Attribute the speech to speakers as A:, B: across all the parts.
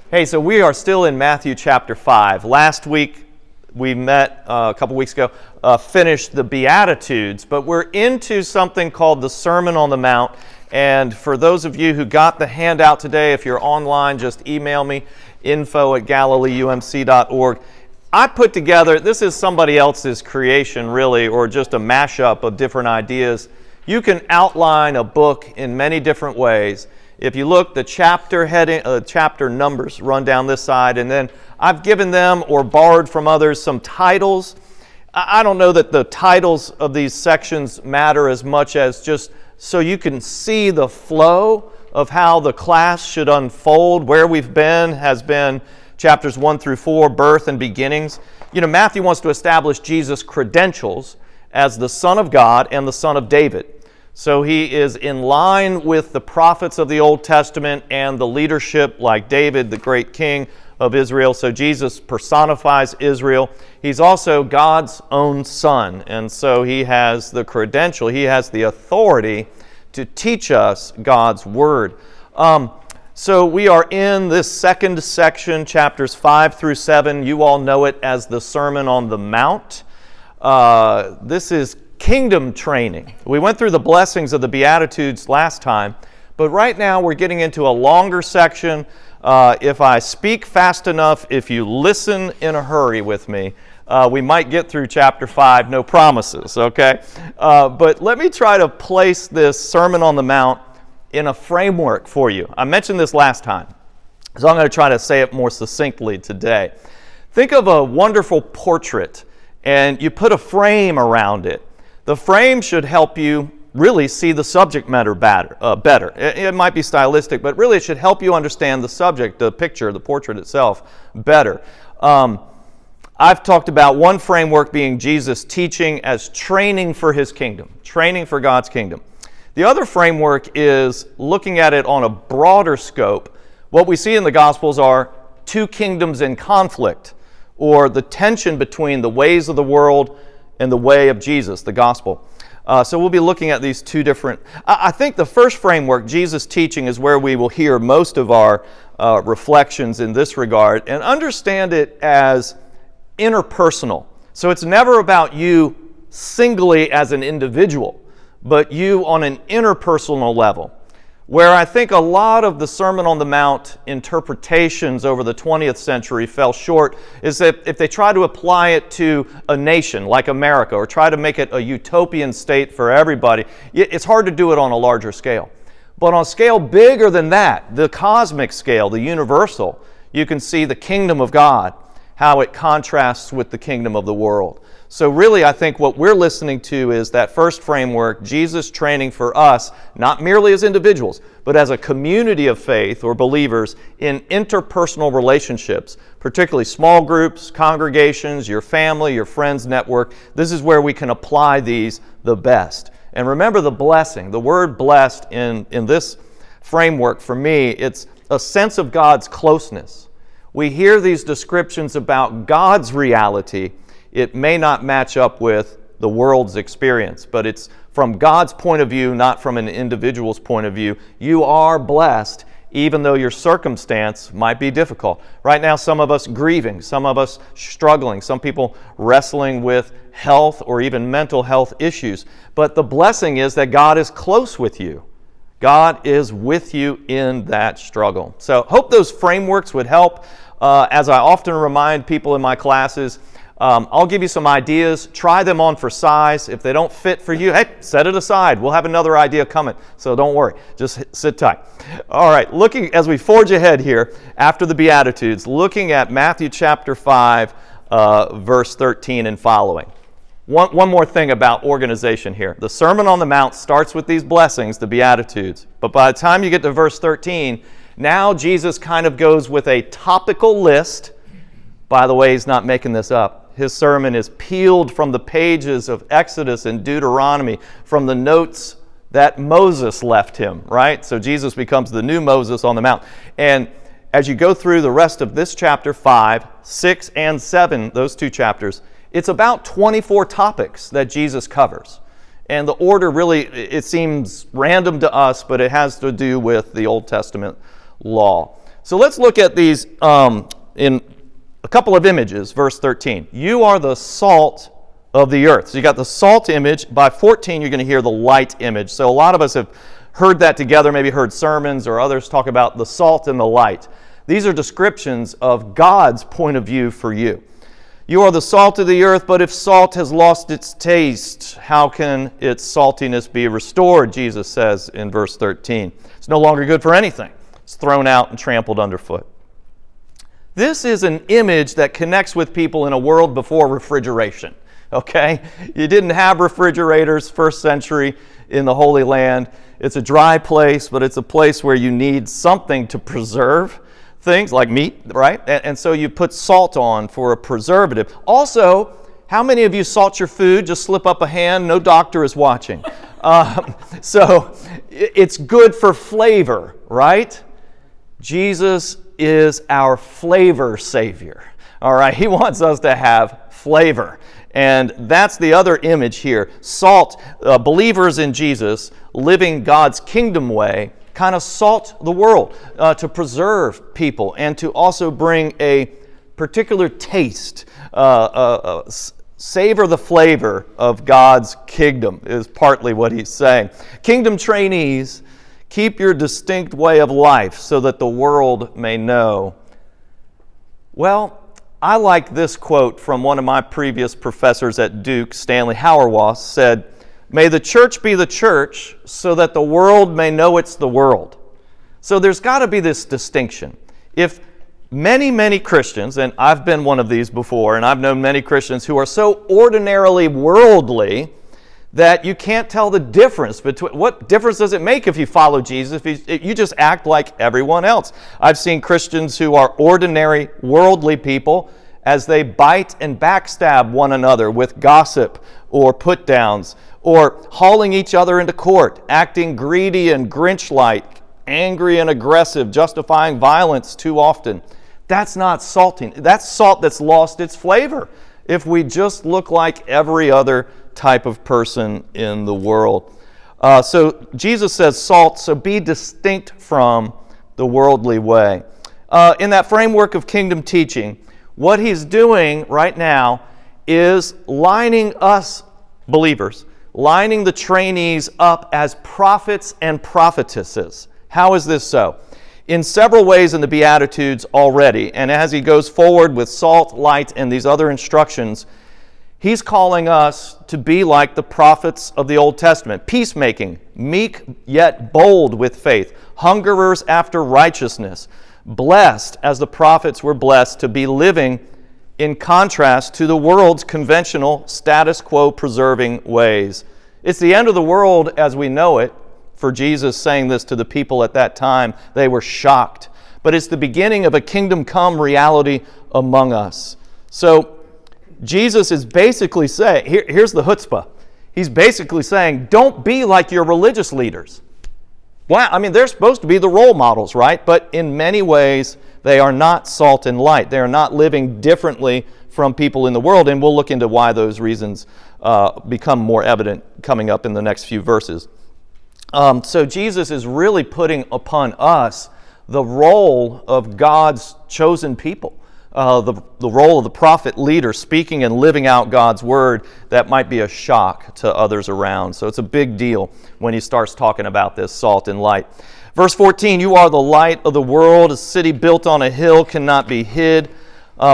A: Hey, so we are still in Matthew chapter 5. Last week, we met a couple weeks ago, finished the Beatitudes, but we're into something called the Sermon on the Mount. And for those of you who got the handout today, if you're online, just email me, info@galileeumc.org. I put together, this is somebody else's creation really, or just a mashup of different ideas. You can outline a book in many different ways. If you look, the chapter heading, chapter numbers run down this side, and then I've given them or borrowed from others some titles. I don't know that the titles of these sections matter as much as just so you can see the flow of how the class should unfold. Where we've been has been chapters 1 through 4, birth and beginnings. You know, Matthew wants to establish Jesus' credentials as the Son of God and the Son of David. So he is in line with the prophets of the Old Testament and the leadership like David, the great king of Israel. So Jesus personifies Israel. He's also God's own son. And so he has the credential, he has the authority to teach us God's word. So we are in this second section, chapters 5 through 7. You all know it as the Sermon on the Mount. This is kingdom training. We went through the blessings of the Beatitudes last time, but right now we're getting into a longer section. If I speak fast enough, if you listen in a hurry with me, we might get through chapter 5, no promises, okay? But let me try to place this Sermon on the Mount in a framework for you. I mentioned this last time, so I'm going to try to say it more succinctly today. Think of a wonderful portrait, and you put a frame around it. The frame should help you really see the subject matter better. It might be stylistic, but really it should help you understand the subject, the picture, the portrait itself better. I've talked about one framework being Jesus' teaching as training for his kingdom, training for God's kingdom. The other framework is looking at it on a broader scope. What we see in the Gospels are two kingdoms in conflict, or the tension between the ways of the world and the way of Jesus, the gospel. So we'll be looking at these two different. I think the first framework, Jesus' teaching, is where we will hear most of our reflections in this regard, and understand it as interpersonal. So it's never about you singly as an individual, but you on an interpersonal level. Where I think a lot of the Sermon on the Mount interpretations over the 20th century fell short is that if they try to apply it to a nation like America or try to make it a utopian state for everybody, it's hard to do it on a larger scale. But on a scale bigger than that, the cosmic scale, the universal, you can see the kingdom of God, how it contrasts with the kingdom of the world. So really, I think what we're listening to is that first framework, Jesus training for us, not merely as individuals, but as a community of faith or believers in interpersonal relationships, particularly small groups, congregations, your family, your friends network. This is where we can apply these the best. And remember the blessing, the word blessed in this framework for me, it's a sense of God's closeness. We hear these descriptions about God's reality. It may not match up with the world's experience, but it's from God's point of view, not from an individual's point of view. You are blessed, even though your circumstance might be difficult. Right now, some of us grieving, some of us struggling, some people wrestling with health or even mental health issues. But the blessing is that God is close with you. God is with you in that struggle. So hope those frameworks would help. As I often remind people in my classes, I'll give you some ideas, try them on for size. If they don't fit for you, hey, set it aside. We'll have another idea coming, so don't worry. Just sit tight. All right, looking as we forge ahead here after the Beatitudes, looking at Matthew chapter 5, verse 13 and following. One more thing about organization here. The Sermon on the Mount starts with these blessings, the Beatitudes. But by the time you get to verse 13, now Jesus kind of goes with a topical list. By the way, he's not making this up. His sermon is peeled from the pages of Exodus and Deuteronomy, from the notes that Moses left him, right? So Jesus becomes the new Moses on the Mount. And as you go through the rest of this chapter 5, 6, and 7, those two chapters, it's about 24 topics that Jesus covers. And the order really, it seems random to us, but it has to do with the Old Testament law. So let's look at these in a couple of images. Verse 13, you are the salt of the earth. So you got the salt image. By 14, you're going to hear the light image. So a lot of us have heard that together, maybe heard sermons or others talk about the salt and the light. These are descriptions of God's point of view for you. You are the salt of the earth, but if salt has lost its taste, how can its saltiness be restored? Jesus says in verse 13. It's no longer good for anything. It's thrown out and trampled underfoot. This is an image that connects with people in a world before refrigeration. Okay? You didn't have refrigerators first century in the Holy Land. It's a dry place, but it's a place where you need something to preserve things like meat, right? And so you put salt on for a preservative. Also, how many of you salt your food? Just slip up a hand. No doctor is watching. So it's good for flavor, right? Jesus is our flavor savior. All right, he wants us to have flavor. And that's the other image here. Salt, believers in Jesus, living God's kingdom way, kind of salt the world to preserve people and to also bring a particular taste, savor the flavor of God's kingdom is partly what he's saying. Kingdom trainees, keep your distinct way of life so that the world may know. Well, I like this quote from one of my previous professors at Duke, Stanley Hauerwas, said, "May the church be the church so that the world may know it's the world." So there's got to be this distinction. If many Christians, and I've been one of these before, and I've known many Christians who are so ordinarily worldly that you can't tell the difference between, what difference does it make if you follow Jesus if you just act like everyone else? I've seen Christians who are ordinary worldly people as they bite and backstab one another with gossip or put-downs, or hauling each other into court, acting greedy and Grinch-like, angry and aggressive, justifying violence too often. That's not salting. That's salt that's lost its flavor if we just look like every other type of person in the world. So Jesus says salt, so be distinct from the worldly way. In that framework of kingdom teaching, what he's doing right now is lining us believers, lining the trainees up as prophets and prophetesses. How is this so? In several ways in the Beatitudes already, and as he goes forward with salt, light, and these other instructions, he's calling us to be like the prophets of the Old Testament, peacemaking, meek yet bold with faith, hungerers after righteousness, blessed as the prophets were blessed to be living in contrast to the world's conventional status quo preserving ways. It's the end of the world as we know it. For Jesus saying this to the people at that time, they were shocked. But it's the beginning of a kingdom come reality among us. So Jesus is basically saying, here's the chutzpah. He's basically saying, don't be like your religious leaders. Well, I mean, they're supposed to be the role models, right? But in many ways, they are not salt and light. They are not living differently from people in the world, and we'll look into why those reasons become more evident coming up in the next few verses. So Jesus is really putting upon us the role of God's chosen people, the role of the prophet leader, speaking and living out God's word. That might be a shock to others around. So it's a big deal when he starts talking about this salt and light. Verse 14, you are the light of the world. A city built on a hill cannot be hid.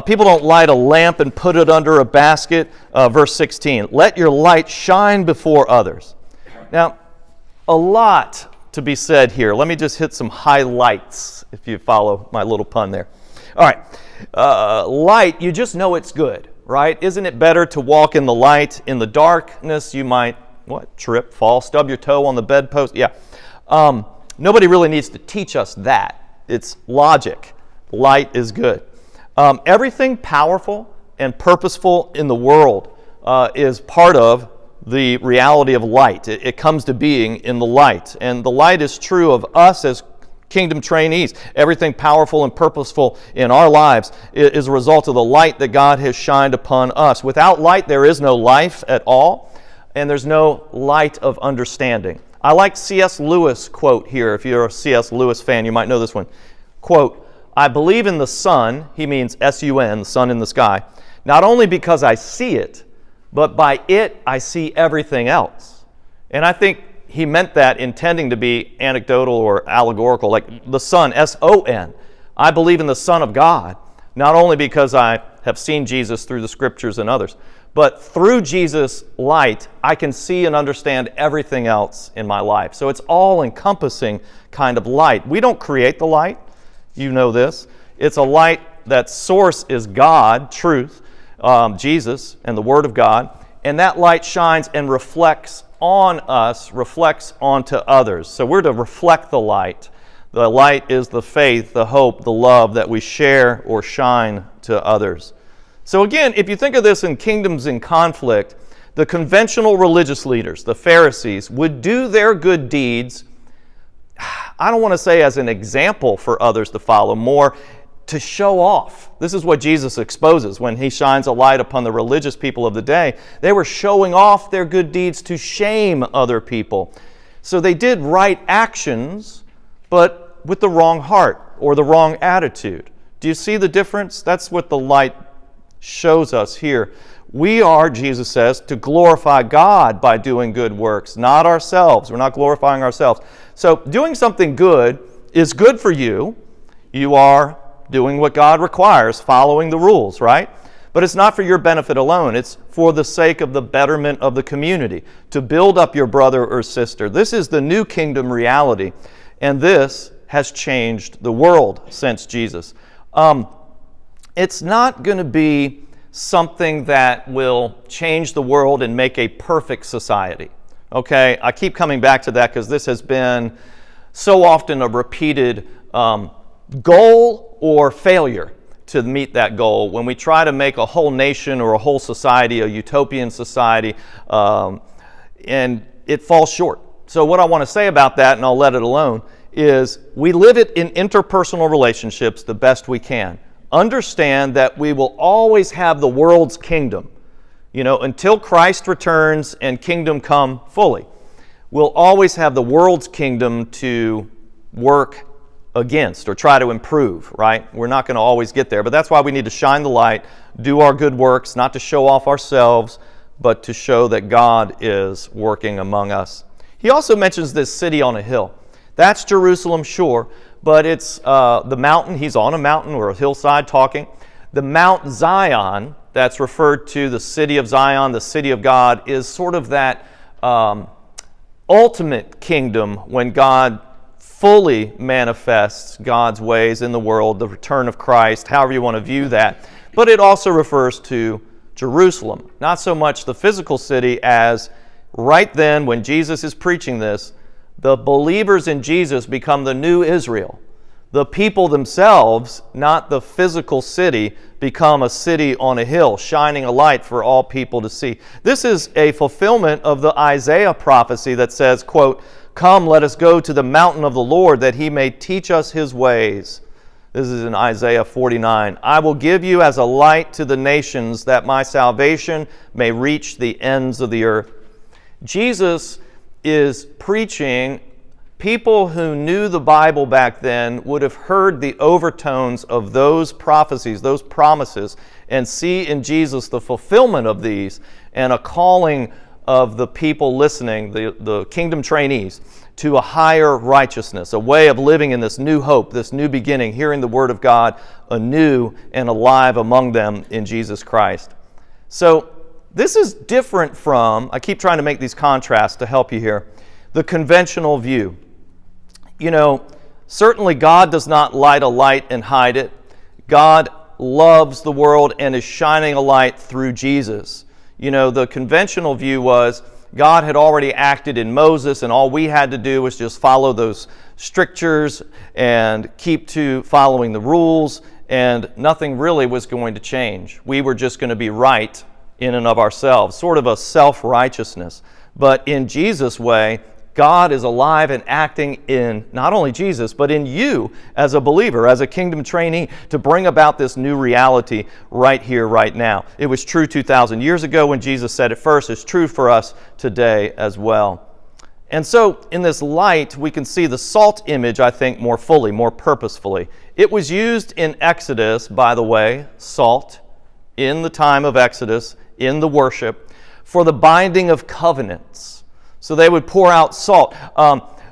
A: People don't light a lamp and put it under a basket. Verse 16, let your light shine before others. Now, a lot to be said here. Let me just hit some highlights, if you follow my little pun there. All right. Light, you just know it's good, right? Isn't it better to walk in the light? In the darkness, you might, trip, fall, stub your toe on the bedpost? Yeah. Nobody really needs to teach us that. It's logic. Light is good. Everything powerful and purposeful in the world is part of the reality of light. It comes to being in the light. And the light is true of us as kingdom trainees. Everything powerful and purposeful in our lives is a result of the light that God has shined upon us. Without light, there is no life at all, and there's no light of understanding. I like C.S. Lewis' quote here. If you're a C.S. Lewis fan, you might know this one. Quote, I believe in the sun, he means S-U-N, the sun in the sky, not only because I see it, but by it I see everything else. And I think he meant that intending to be anecdotal or allegorical, like the sun, S-O-N. I believe in the Son of God, not only because I have seen Jesus through the Scriptures and others, but through Jesus' light, I can see and understand everything else in my life. So it's all-encompassing kind of light. We don't create the light. You know this. It's a light that source is God, truth, Jesus, and the Word of God. And that light shines and reflects on us, reflects onto others. So we're to reflect the light. The light is the faith, the hope, the love that we share or shine to others. So again, if you think of this in kingdoms in conflict, the conventional religious leaders, the Pharisees, would do their good deeds, I don't want to say as an example for others to follow, more to show off. This is what Jesus exposes when he shines a light upon the religious people of the day. They were showing off their good deeds to shame other people. So they did right actions, but with the wrong heart or the wrong attitude. Do you see the difference? That's what the light shows us here. We are, Jesus says, to glorify God by doing good works, not ourselves. We're not glorifying ourselves. So doing something good is good for you. You are doing what God requires, following the rules, right? But it's not for your benefit alone. It's for the sake of the betterment of the community, to build up your brother or sister. This is the new kingdom reality, and this has changed the world since Jesus. It's not going to be something that will change the world and make a perfect society. Okay, I keep coming back to that because this has been so often a repeated goal or failure to meet that goal. When we try to make a whole nation or a whole society a utopian society, and it falls short. So what I want to say about that, and I'll let it alone, is we live it in interpersonal relationships the best we can. Understand that we will always have the world's kingdom, until Christ returns and kingdom come fully. We'll always have the world's kingdom to work against or try to improve, right? We're not going to always get there, but that's why we need to shine the light, do our good works, not to show off ourselves, but to show that God is working among us. He also mentions this city on a hill. That's Jerusalem, sure, but it's the mountain. He's on a mountain or a hillside talking. The Mount Zion, that's referred to, the city of Zion, the city of God, is sort of that ultimate kingdom when God fully manifests God's ways in the world, the return of Christ, however you want to view that. But it also refers to Jerusalem, not so much the physical city as right then when Jesus is preaching this, the believers in Jesus become the new Israel. The people themselves, not the physical city, become a city on a hill, shining a light for all people to see. This is a fulfillment of the Isaiah prophecy that says, quote, "Come, let us go to the mountain of the Lord, that he may teach us his ways." This is in Isaiah 49. "I will give you as a light to the nations, that my salvation may reach the ends of the earth." Jesus is preaching. People who knew the Bible back then would have heard the overtones of those prophecies, those promises, and see in Jesus the fulfillment of these and a calling of the people listening, the kingdom trainees, to a higher righteousness, a way of living in this new hope, this new beginning, hearing the Word of God anew and alive among them in Jesus Christ. So this is different from, I keep trying to make these contrasts to help you here, the conventional view. Certainly God does not light a light and hide it. God loves the world and is shining a light through Jesus. The conventional view was God had already acted in Moses, and all we had to do was just follow those strictures and keep to following the rules, and nothing really was going to change. We were just going to be right in and of ourselves, sort of a self-righteousness. But in Jesus' way, God is alive and acting in not only Jesus, but in you as a believer, as a kingdom trainee, to bring about this new reality right here, right now. It was true 2,000 years ago when Jesus said it first. It's true for us today as well. And so in this light, we can see the salt image, I think, more fully, more purposefully. It was used in Exodus, by the way, salt, in the time of Exodus, in the worship, for the binding of covenants. So they would pour out salt.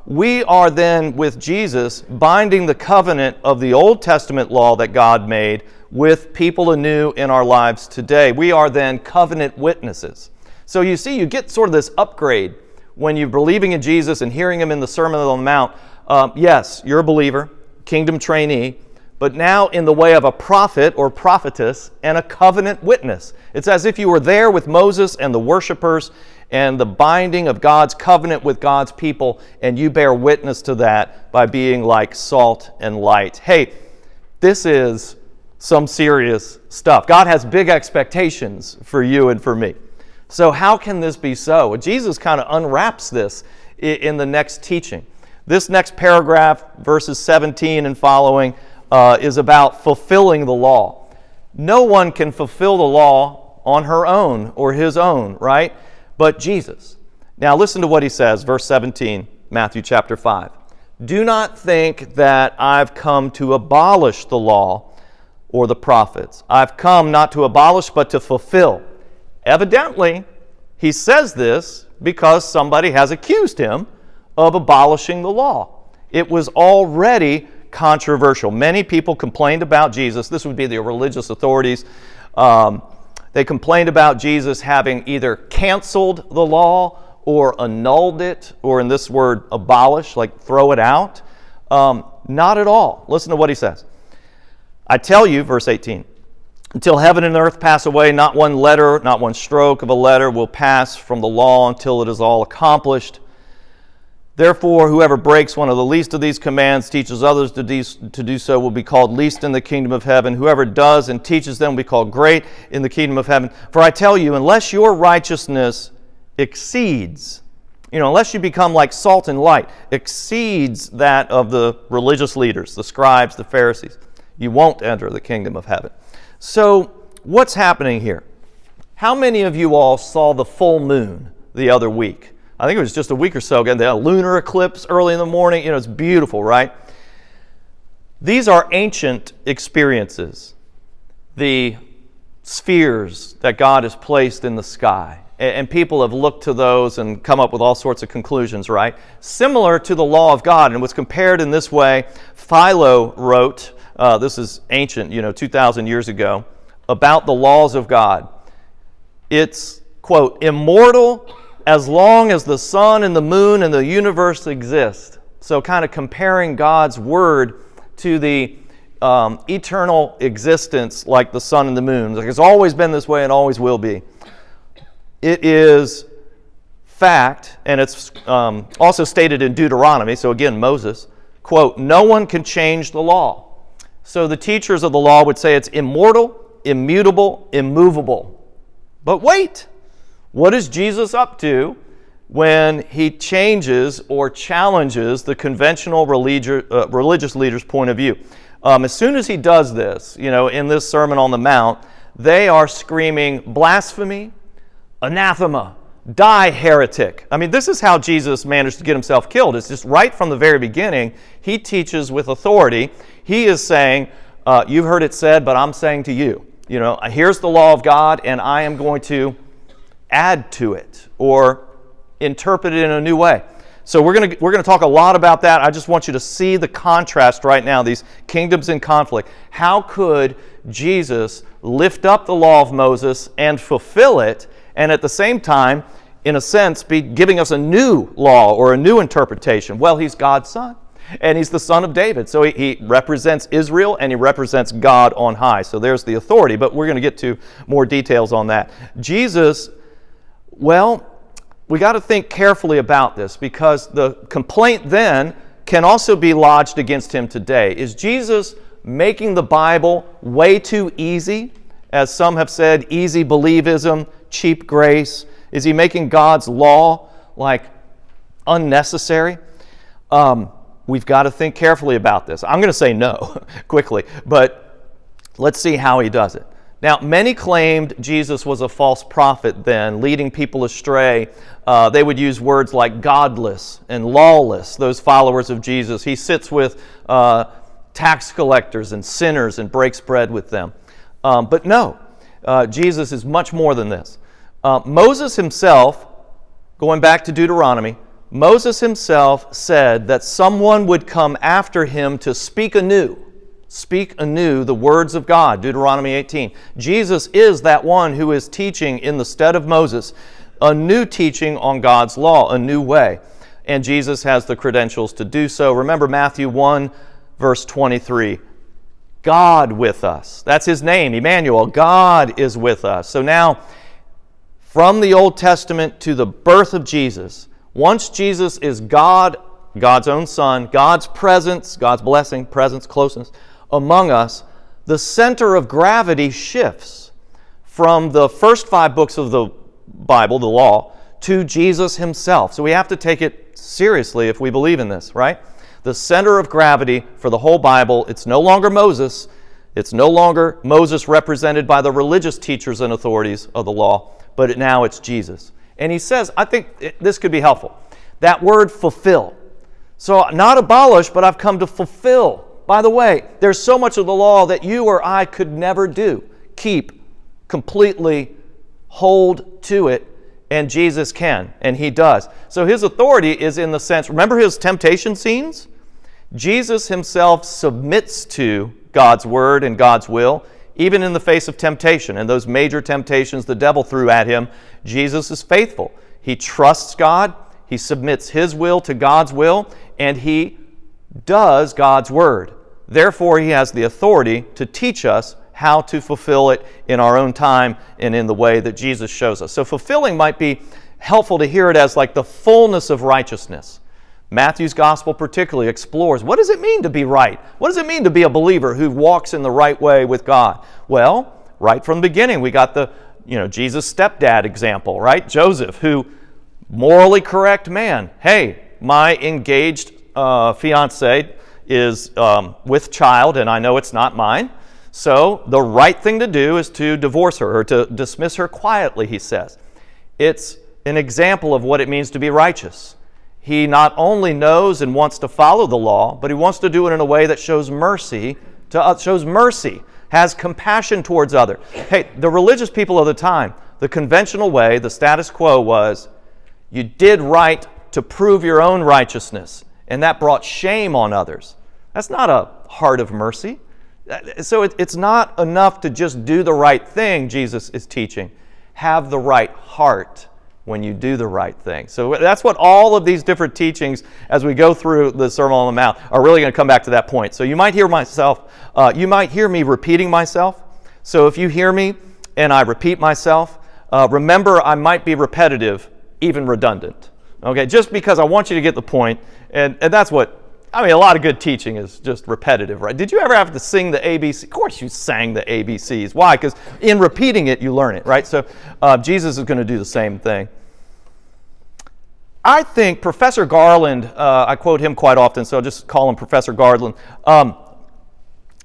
A: We are then, with Jesus, binding the covenant of the Old Testament law that God made with people anew in our lives today. We are then covenant witnesses. So you see, you get sort of this upgrade when you're believing in Jesus and hearing Him in the Sermon on the Mount. Yes, you're a believer, kingdom trainee, but now in the way of a prophet or prophetess and a covenant witness. It's as if you were there with Moses and the worshipers and the binding of God's covenant with God's people, and you bear witness to that by being like salt and light. Hey, this is some serious stuff. God has big expectations for you and for me. So how can this be so? Well, Jesus kind of unwraps this in the next teaching. This next paragraph, verses 17 and following, is about fulfilling the law. No one can fulfill the law on her own or his own, right? But Jesus. Now listen to what he says, verse 17, Matthew chapter 5. Do not think that I've come to abolish the law or the prophets. I've come not to abolish, but to fulfill. Evidently, he says this because somebody has accused him of abolishing the law. It was already controversial. Many people complained about Jesus. This would be the religious authorities. They complained about Jesus having either canceled the law or annulled it, or in this word, abolish, like throw it out. Not at all. Listen to what he says. I tell you, verse 18, until heaven and earth pass away, not one letter, not one stroke of a letter will pass from the law until it is all accomplished. Therefore, whoever breaks one of the least of these commands, teaches others to do so, will be called least in the kingdom of heaven. Whoever does and teaches them will be called great in the kingdom of heaven. For I tell you, unless your righteousness exceeds, unless you become like salt and light, exceeds that of the religious leaders, the scribes, the Pharisees, you won't enter the kingdom of heaven. So, what's happening here? How many of you all saw the full moon the other week? I think it was just a week or so ago. They had a lunar eclipse early in the morning. It's beautiful, right? These are ancient experiences. The spheres that God has placed in the sky. And people have looked to those and come up with all sorts of conclusions, right? Similar to the law of God. And it was compared in this way. Philo wrote, this is ancient, 2,000 years ago, about the laws of God. It's, quote, immortal as long as the sun and the moon and the universe exist. So kind of comparing God's word to the eternal existence like the sun and the moon. Like it's always been this way and always will be. It is fact, and it's also stated in Deuteronomy, so again, Moses, quote, no one can change the law. So the teachers of the law would say it's immortal, immutable, immovable. But wait! What is Jesus up to when he changes or challenges the conventional religious leaders' point of view? As soon as he does this, in this Sermon on the Mount, they are screaming blasphemy, anathema, die heretic. I mean, this is how Jesus managed to get himself killed. It's just right from the very beginning, he teaches with authority. He is saying, you've heard it said, but I'm saying to you, here's the law of God, and I am going to add to it or interpret it in a new way. So we're going to talk a lot about that. I just want you to see the contrast right now, these kingdoms in conflict. How could Jesus lift up the law of Moses and fulfill it, and at the same time, in a sense, be giving us a new law or a new interpretation? Well, he's God's son, and he's the son of David. So he represents Israel, and he represents God on high. So there's the authority, but we're going to get to more details on that. Jesus, well, we got to think carefully about this because the complaint then can also be lodged against him today. Is Jesus making the Bible way too easy? As some have said, easy believism, cheap grace. Is he making God's law like unnecessary? We've got to think carefully about this. I'm going to say no quickly, but let's see how he does it. Now, many claimed Jesus was a false prophet then, leading people astray. They would use words like godless and lawless, those followers of Jesus. He sits with tax collectors and sinners and breaks bread with them. But no, Jesus is much more than this. Moses himself, going back to Deuteronomy, Moses himself said that someone would come after him to speak anew the words of God, Deuteronomy 18. Jesus is that one who is teaching in the stead of Moses a new teaching on God's law, a new way. And Jesus has the credentials to do so. Remember Matthew 1, verse 23. God with us. That's his name, Emmanuel. God is with us. So now, from the Old Testament to the birth of Jesus, once Jesus is God, God's own Son, God's presence, God's blessing, presence, closeness among us, the center of gravity shifts from the first 5 books of the Bible, the law, to Jesus himself. So we have to take it seriously if we believe in this, right? The center of gravity for the whole Bible, it's no longer Moses. It's no longer Moses represented by the religious teachers and authorities of the law, but now it's Jesus. And he says, I think this could be helpful, that word fulfill. So not abolish, but I've come to fulfill. By the way, there's so much of the law that you or I could never do. Keep, completely hold to it, and Jesus can, and he does. So his authority is in the sense, remember his temptation scenes? Jesus himself submits to God's word and God's will, even in the face of temptation. And those major temptations the devil threw at him, Jesus is faithful. He trusts God, he submits his will to God's will, and he does God's word. Therefore, he has the authority to teach us how to fulfill it in our own time and in the way that Jesus shows us. So fulfilling might be helpful to hear it as like the fullness of righteousness. Matthew's gospel particularly explores, what does it mean to be right? What does it mean to be a believer who walks in the right way with God? Well, right from the beginning, we got the, Jesus' stepdad example, right? Joseph, who morally correct man. Hey, my engaged fiancée is with child, and I know it's not mine. So the right thing to do is to divorce her or to dismiss her quietly, he says. It's an example of what it means to be righteous. He not only knows and wants to follow the law, but he wants to do it in a way that shows mercy, has compassion towards others. Hey, the religious people of the time, the conventional way, the status quo was, you did right to prove your own righteousness, and that brought shame on others. That's not a heart of mercy. So it's not enough to just do the right thing, Jesus is teaching. Have the right heart when you do the right thing. So that's what all of these different teachings as we go through the Sermon on the Mount are really going to come back to that point. So you might hear me repeating myself. So if you hear me and I repeat myself, remember I might be repetitive, even redundant. Okay, just because I want you to get the point, and that's what, a lot of good teaching is just repetitive, right? Did you ever have to sing the ABC? Of course you sang the ABCs. Why? Because in repeating it, you learn it, right? So Jesus is going to do the same thing. I think Professor Garland, I quote him quite often, so I'll just call him Professor Garland.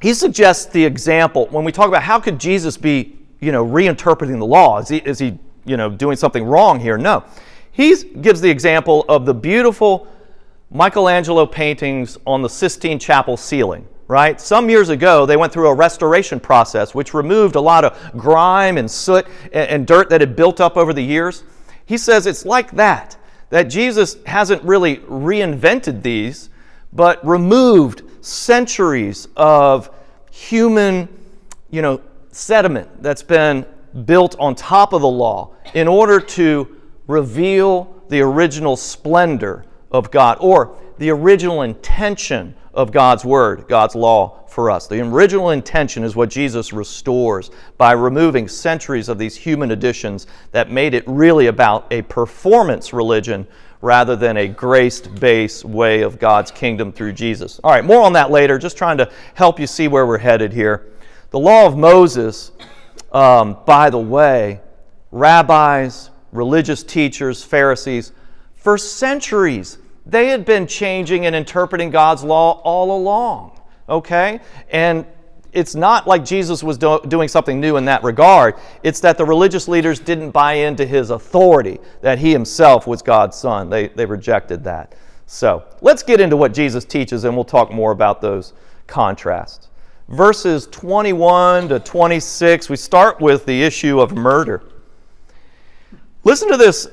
A: He suggests the example, when we talk about how could Jesus be, reinterpreting the law? Is he doing something wrong here? No. He gives the example of the beautiful Michelangelo paintings on the Sistine Chapel ceiling, right? Some years ago, they went through a restoration process which removed a lot of grime and soot and dirt that had built up over the years. He says it's like that Jesus hasn't really reinvented these, but removed centuries of human, sediment that's been built on top of the law in order to reveal the original splendor of God, or the original intention of God's word, God's law for us. The original intention is what Jesus restores by removing centuries of these human additions that made it really about a performance religion rather than a grace-based way of God's kingdom through Jesus. All right, more on that later, just trying to help you see where we're headed here. The law of Moses, by the way, rabbis, religious teachers, Pharisees, for centuries, they had been changing and interpreting God's law all along, okay? And it's not like Jesus was doing something new in that regard. It's that the religious leaders didn't buy into his authority, that he himself was God's son. They rejected that. So let's get into what Jesus teaches, and we'll talk more about those contrasts. Verses 21 to 26, we start with the issue of murder. Listen to this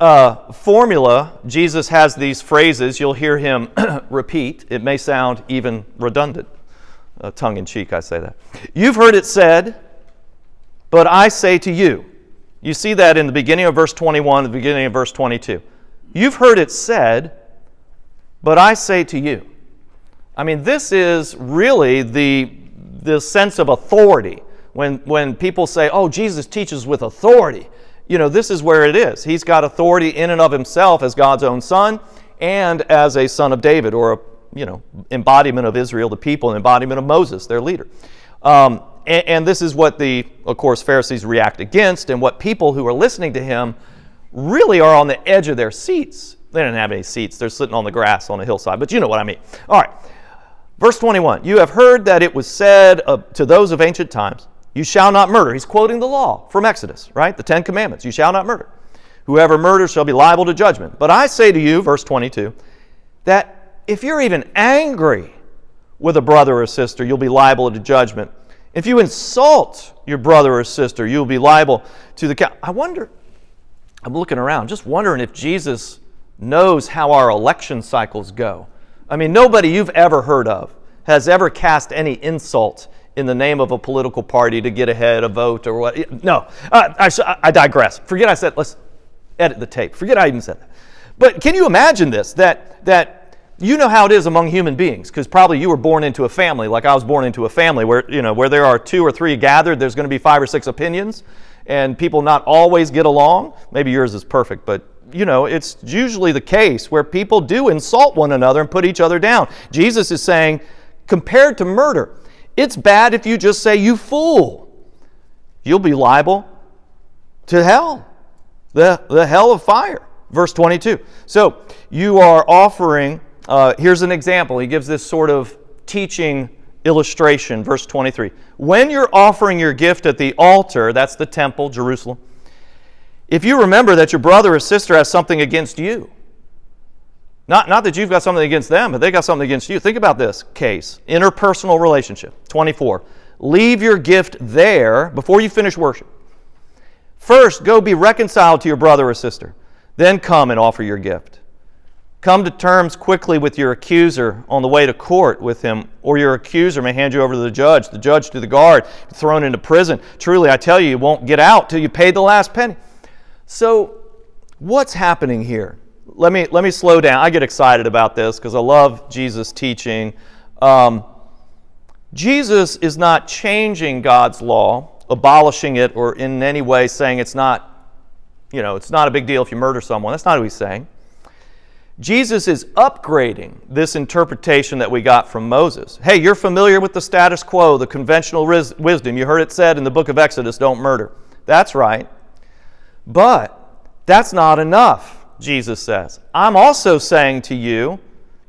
A: formula. Jesus has these phrases. You'll hear him repeat. It may sound even redundant. Tongue-in-cheek, I say that. You've heard it said, but I say to you. You see that in the beginning of verse 21, the beginning of verse 22. You've heard it said, but I say to you. I mean, this is really the sense of authority. When people say, oh, Jesus teaches with authority, this is where it is. He's got authority in and of himself as God's own son and as a son of David, or embodiment of Israel, the people, an embodiment of Moses, their leader. And this is what of course, Pharisees react against, and what people who are listening to him really are on the edge of their seats. They didn't have any seats. They're sitting on the grass on a hillside, but you know what I mean. All right. Verse 21, you have heard that it was said to those of ancient times, you shall not murder. He's quoting the law from Exodus, right? The 10 Commandments. You shall not murder. Whoever murders shall be liable to judgment. But I say to you, verse 22, that if you're even angry with a brother or sister, you'll be liable to judgment. If you insult your brother or sister, you'll be liable to the count. I'm looking around, just wondering if Jesus knows how our election cycles go. I mean, nobody you've ever heard of has ever cast any insult in the name of a political party to get ahead a vote or what. No, I digress. Forget I said, let's edit the tape. Forget I even said that. But can you imagine this, that you know how it is among human beings, because probably you were born into a family, like I was born into a family, where there are 2 or 3 gathered, there's going to be 5 or 6 opinions, and people not always get along. Maybe yours is perfect, but it's usually the case where people do insult one another and put each other down. Jesus is saying, compared to murder, it's bad if you just say, you fool. You'll be liable to hell, the hell of fire. Verse 22. So you are offering, here's an example. He gives this sort of teaching illustration, verse 23. When you're offering your gift at the altar, that's the temple, Jerusalem, if you remember that your brother or sister has something against you, not that you've got something against them, but they got something against you. Think about this case, interpersonal relationship. 24. Leave your gift there before you finish worship. First, go be reconciled to your brother or sister. Then come and offer your gift. Come to terms quickly with your accuser on the way to court with him, or your accuser may hand you over to the judge to the guard, thrown into prison. Truly, I tell you, you won't get out till you pay the last penny. So, what's happening here? Let me slow down. I get excited about this because I love Jesus' teaching. Jesus is not changing God's law, abolishing it, or in any way saying it's not a big deal if you murder someone. That's not what he's saying. Jesus is upgrading this interpretation that we got from Moses. Hey, you're familiar with the status quo, the conventional wisdom. You heard it said in the book of Exodus, don't murder. That's right. But that's not enough, Jesus says. I'm also saying to you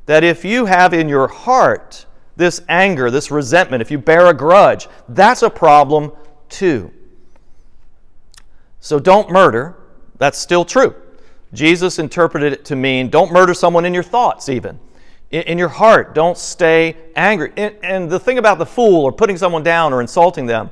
A: that if you have in your heart this anger, this resentment, if you bear a grudge, that's a problem too. So don't murder. That's still true. Jesus interpreted it to mean don't murder someone in your thoughts even. In your heart, don't stay angry. And the thing about the fool or putting someone down or insulting them,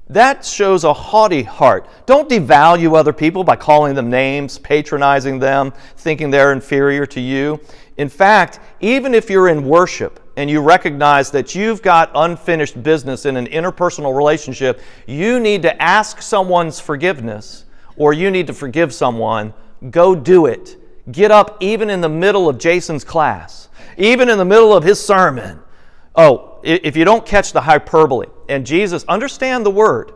A: that shows a haughty heart. Don't devalue other people by calling them names, patronizing them, thinking they're inferior to you. In fact, even if you're in worship and you recognize that you've got unfinished business in an interpersonal relationship, you need to ask someone's forgiveness, or you need to forgive someone. Go do it. Get up even in the middle of Jason's class, even in the middle of his sermon. Oh, if you don't catch the hyperbole, and Jesus, understand the word.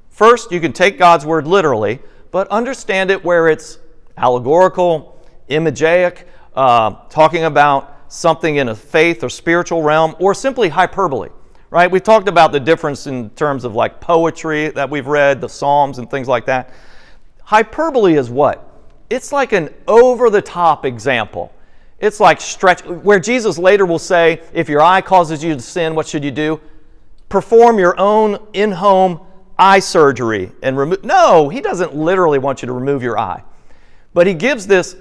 A: First, you can take God's word literally, but understand it where it's allegorical, imagic, talking about something in a faith or spiritual realm, or simply hyperbole, right? We've talked about the difference in terms of like poetry that we've read, the Psalms and things like that. Hyperbole is what? It's like an over-the-top example. It's like stretch, where Jesus later will say, if your eye causes you to sin, what should you do? perform your own in-home eye surgery and remove. No, he doesn't literally want you to remove your eye. But he gives this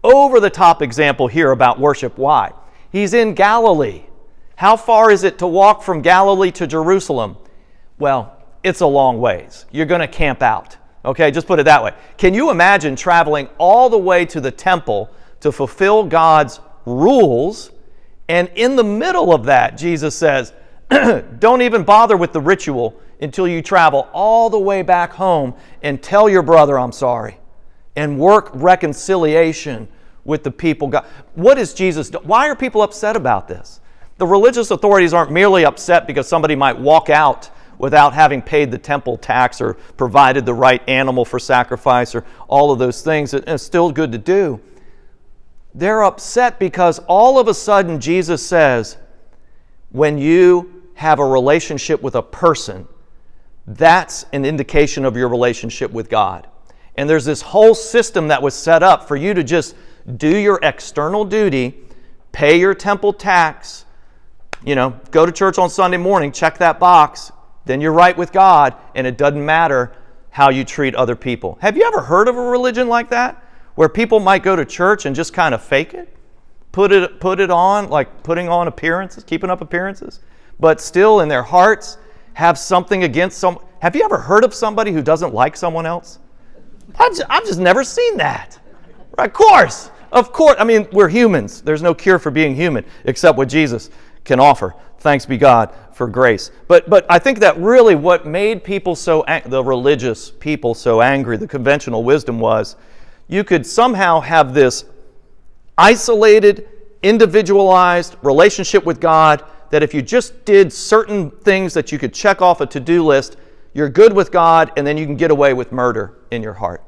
A: over-the-top example here about worship. Why? He's in Galilee. How far is it to walk from Galilee to Jerusalem? Well, it's a long ways. You're going to camp out. Okay, just put it that way. Can you imagine traveling all the way to the temple to fulfill God's rules? And in the middle of that, Jesus says, don't even bother with the ritual until you travel all the way back home and tell your brother I'm sorry and work reconciliation with the people. God, what is Jesus do? Why are people upset about this? The religious authorities aren't merely upset because somebody might walk out without having paid the temple tax or provided the right animal for sacrifice or all of those things. It's still good to do. They're upset because all of a sudden Jesus says, when you have a relationship with a person, that's an indication of your relationship with God. And there's this whole system that was set up for you to just do your external duty, pay your temple tax, go to church on Sunday morning, check that box, then you're right with God, and it doesn't matter how you treat other people. Have you ever heard of a religion like that, where people might go to church and just kind of fake it? Put it on, like putting on appearances, keeping up appearances, but still in their hearts have something against some. Have you ever heard of somebody who doesn't like someone else? I've just never seen that. Of course. I mean, we're humans. There's no cure for being human except what Jesus can offer. Thanks be God for grace. But I think that really what made people the religious people so angry, the conventional wisdom was, you could somehow have this isolated, individualized relationship with God that if you just did certain things that you could check off a to-do list, you're good with God, and then you can get away with murder in your heart.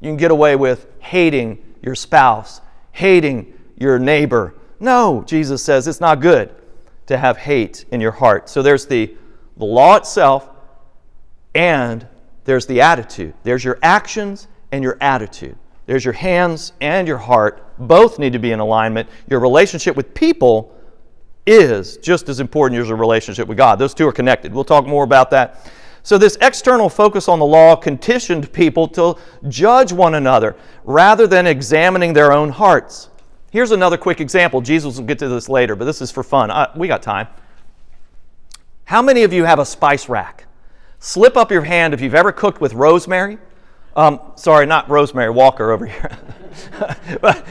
A: You can get away with hating your spouse, hating your neighbor. No, Jesus says it's not good to have hate in your heart. So there's the law itself, and there's the attitude. There's your actions and your attitude. There's your hands and your heart. Both need to be in alignment. Your relationship with people is just as important as your relationship with God. Those two are connected. We'll talk more about that. So this external focus on the law conditioned people to judge one another rather than examining their own hearts. Here's another quick example. Jesus will get to this later, but this is for fun. We got time. How many of you have a spice rack? Slip up your hand if you've ever cooked with rosemary. Sorry, not Rosemary Walker over here.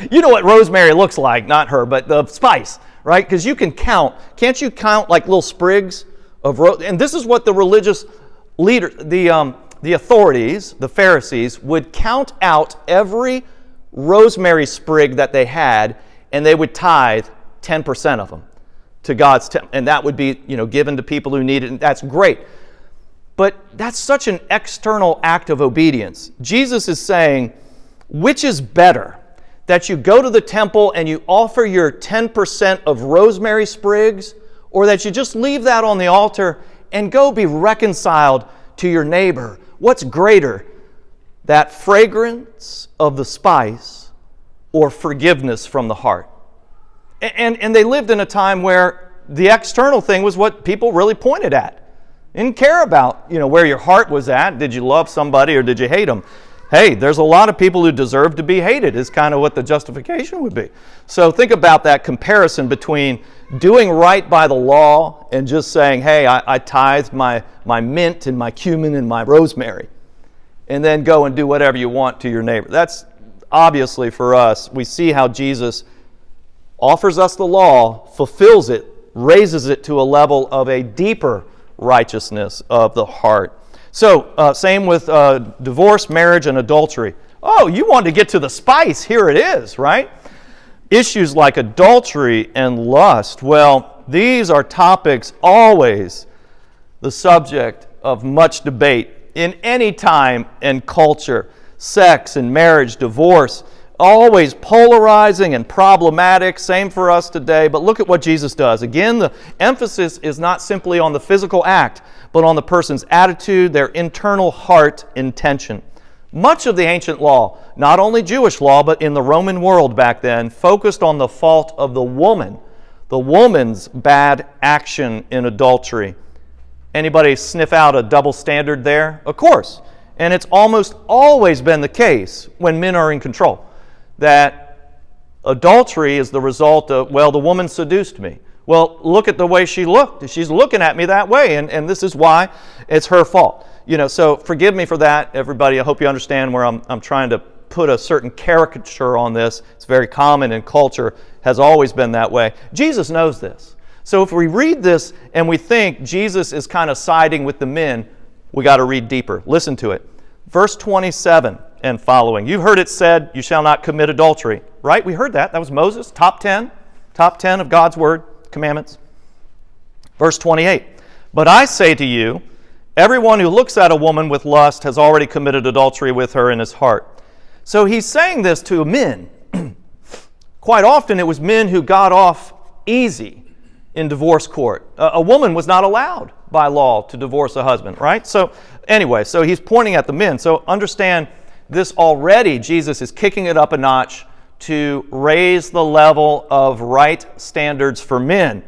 A: You know what rosemary looks like, not her, but the spice, right? Because you can count. Can't you count like little sprigs of rosemary? And this is what the religious leaders, the authorities, the Pharisees, would count out every rosemary sprig that they had, and they would tithe 10% of them to God's temple, and that would be given to people who need it, and that's great. But that's such an external act of obedience. Jesus is saying, which is better, that you go to the temple and you offer your 10% of rosemary sprigs, or that you just leave that on the altar and go be reconciled to your neighbor? What's greater, that fragrance of the spice or forgiveness from the heart? And they lived in a time where the external thing was what people really pointed at. Didn't care about, where your heart was at. Did you love somebody or did you hate them? Hey, there's a lot of people who deserve to be hated is kind of what the justification would be. So think about that comparison between doing right by the law and just saying, hey, I tithed my mint and my cumin and my rosemary, and then go and do whatever you want to your neighbor. That's obviously for us. We see how Jesus offers us the law, fulfills it, raises it to a level of a deeper righteousness of the heart. So, same with divorce, marriage, and adultery. Oh, you want to get to the spice? Here it is, right? Issues like adultery and lust. Well, these are topics always the subject of much debate in any time and culture. Sex and marriage, divorce, always polarizing and problematic. Same for us today. But look at what Jesus does. Again, the emphasis is not simply on the physical act, but on the person's attitude, their internal heart intention. Much of the ancient law, not only Jewish law, but in the Roman world back then, focused on the fault of the woman's bad action in adultery. Anybody sniff out a double standard there? Of course. And it's almost always been the case when men are in control, that adultery is the result of, well, the woman seduced me. Well, look at the way she looked. She's looking at me that way, and this is why it's her fault. So forgive me for that, everybody. I hope you understand where I'm trying to put a certain caricature on this. It's very common in culture, has always been that way. Jesus knows this. So if we read this and we think Jesus is kind of siding with the men, we got to read deeper. Listen to it. Verse 27 and following. You've heard it said, you shall not commit adultery. Right? We heard that. That was Moses, top 10 of God's word, commandments. Verse 28. But I say to you, everyone who looks at a woman with lust has already committed adultery with her in his heart. So he's saying this to men. Quite often it was men who got off easy in divorce court. A woman was not allowed by law to divorce a husband, right? So anyway, so he's pointing at the men. So understand this already, Jesus is kicking it up a notch to raise the level of right standards for men,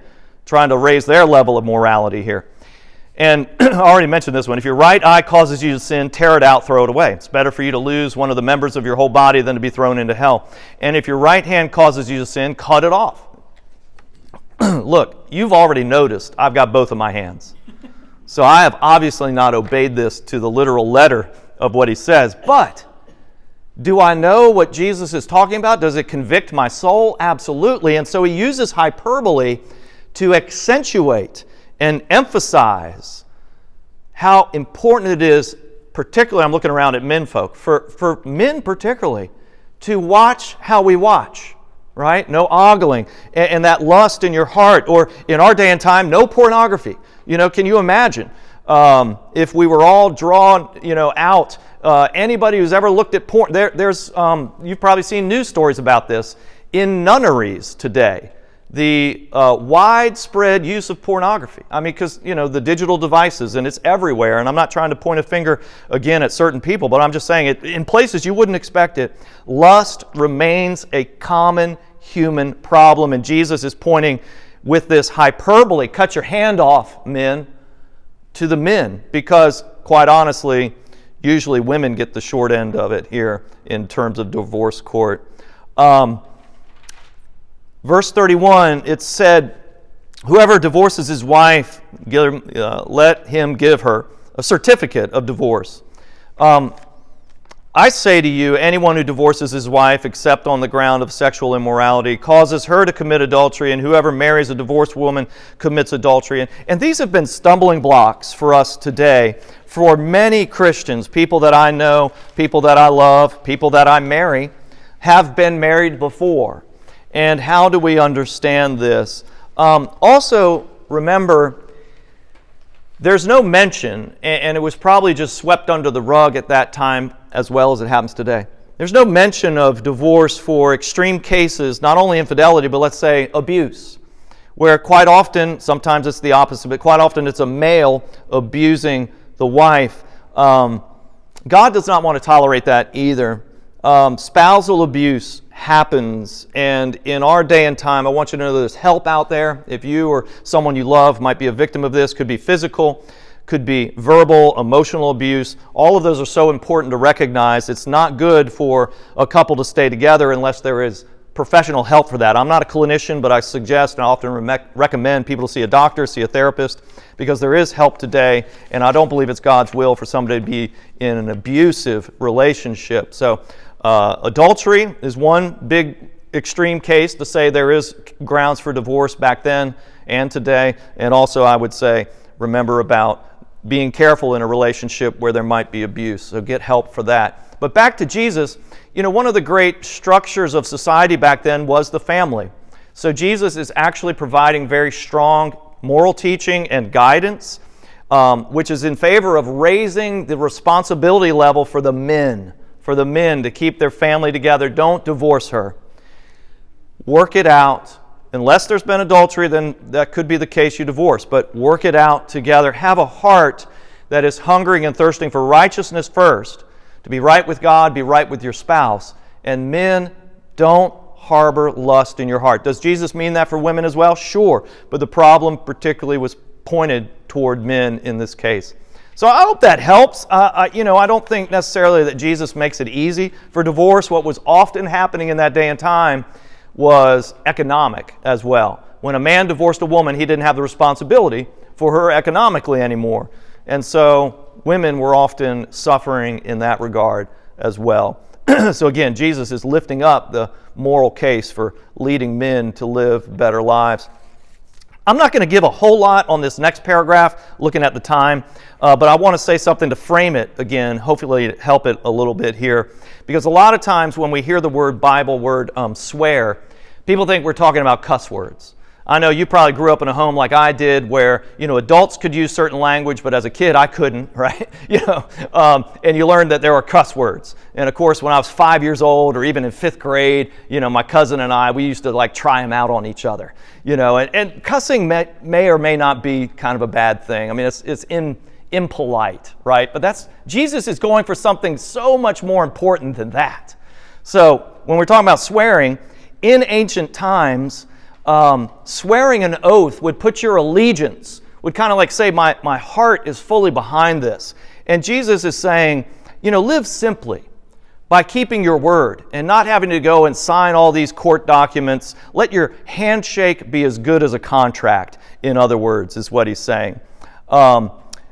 A: trying to raise their level of morality here. And I already mentioned this one. If your right eye causes you to sin, tear it out, throw it away. It's better for you to lose one of the members of your whole body than to be thrown into hell. And if your right hand causes you to sin, cut it off. Look, you've already noticed I've got both of my hands. So I have obviously not obeyed this to the literal letter of what he says. But do I know what Jesus is talking about? Does it convict my soul? Absolutely. And so he uses hyperbole to accentuate and emphasize how important it is, particularly, I'm looking around at men folk, for men particularly, to watch how we watch. Right? No ogling, and that lust in your heart, or in our day and time, no pornography. Can you imagine if we were all drawn, out? Anybody who's ever looked at porn, there's you've probably seen news stories about this in nunneries today. The widespread use of pornography. I mean, because the digital devices, and it's everywhere. And I'm not trying to point a finger again at certain people, but I'm just saying it in places you wouldn't expect it. Lust remains a common human problem, and Jesus is pointing with this hyperbole, cut your hand off, men, to the men, because quite honestly, usually women get the short end of it here in terms of divorce court. Verse 31, it said, whoever divorces his wife, let him give her a certificate of divorce. I say to you, anyone who divorces his wife except on the ground of sexual immorality causes her to commit adultery, and whoever marries a divorced woman commits adultery. And these have been stumbling blocks for us today, for many Christians, people that I know, people that I love, people that I marry, have been married before. And how do we understand this? Also, remember, there's no mention, and it was probably just swept under the rug at that time as well as it happens today. There's no mention of divorce for extreme cases, not only infidelity, but let's say abuse, where quite often, sometimes it's the opposite, but quite often it's a male abusing the wife. God does not want to tolerate that either. Spousal abuse happens, and in our day and time, I want you to know there's help out there. If you or someone you love might be a victim of this, could be physical, could be verbal, emotional abuse. All of those are so important to recognize. It's not good for a couple to stay together unless there is professional help for that. I'm not a clinician, but I suggest and I often recommend people to see a doctor, see a therapist, because there is help today, and I don't believe it's God's will for somebody to be in an abusive relationship. So adultery is one big extreme case to say there is grounds for divorce back then and today. And also I would say, remember about being careful in a relationship where there might be abuse. So get help for that. But back to Jesus, one of the great structures of society back then was the family. So Jesus is actually providing very strong moral teaching and guidance, which is in favor of raising the responsibility level for the men to keep their family together. Don't divorce her. Work it out. Unless there's been adultery, then that could be the case you divorce. But work it out together. Have a heart that is hungering and thirsting for righteousness first, to be right with God, be right with your spouse. And men, don't harbor lust in your heart. Does Jesus mean that for women as well? Sure. But the problem particularly was pointed toward men in this case. So I hope that helps. I don't think necessarily that Jesus makes it easy for divorce. What was often happening in that day and time was economic as well. When a man divorced a woman, he didn't have the responsibility for her economically anymore. And so women were often suffering in that regard as well. So again, Jesus is lifting up the moral case for leading men to live better lives. I'm not going to give a whole lot on this next paragraph, looking at the time, but I want to say something to frame it again, hopefully help it a little bit here. Because a lot of times when we hear the Bible word swear, people think we're talking about cuss words. I know you probably grew up in a home like I did where, adults could use certain language, but as a kid I couldn't, right? And you learned that there were cuss words. And of course, when I was 5 years old or even in 5th grade, my cousin and I, we used to try them out on each other, and cussing may or may not be kind of a bad thing. I mean, it's impolite, right? But Jesus is going for something so much more important than that. So when we're talking about swearing, in ancient times, swearing an oath would put your allegiance, would kind of say, my heart is fully behind this. And Jesus is saying, live simply by keeping your word and not having to go and sign all these court documents. Let your handshake be as good as a contract, in other words, is what he's saying.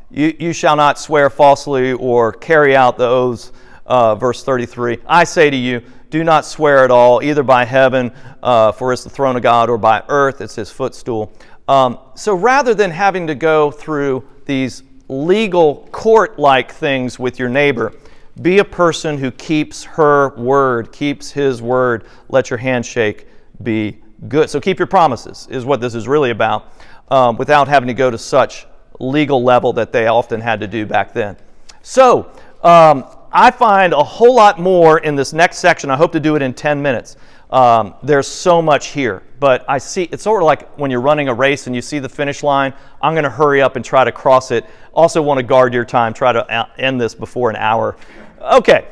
A: You shall not swear falsely or carry out the oaths, verse 33. I say to you, do not swear at all, either by heaven, for it's the throne of God, or by earth, it's his footstool. So rather than having to go through these legal court-like things with your neighbor, be a person who keeps her word, keeps his word. Let your handshake be good. So keep your promises is what this is really about, without having to go to such legal level that they often had to do back then. So I find a whole lot more in this next section. I hope to do it in 10 minutes. There's so much here, but I see it's sort of like when you're running a race and you see the finish line. I'm going to hurry up and try to cross it. Also want to guard your time, try to end this before an hour. Okay,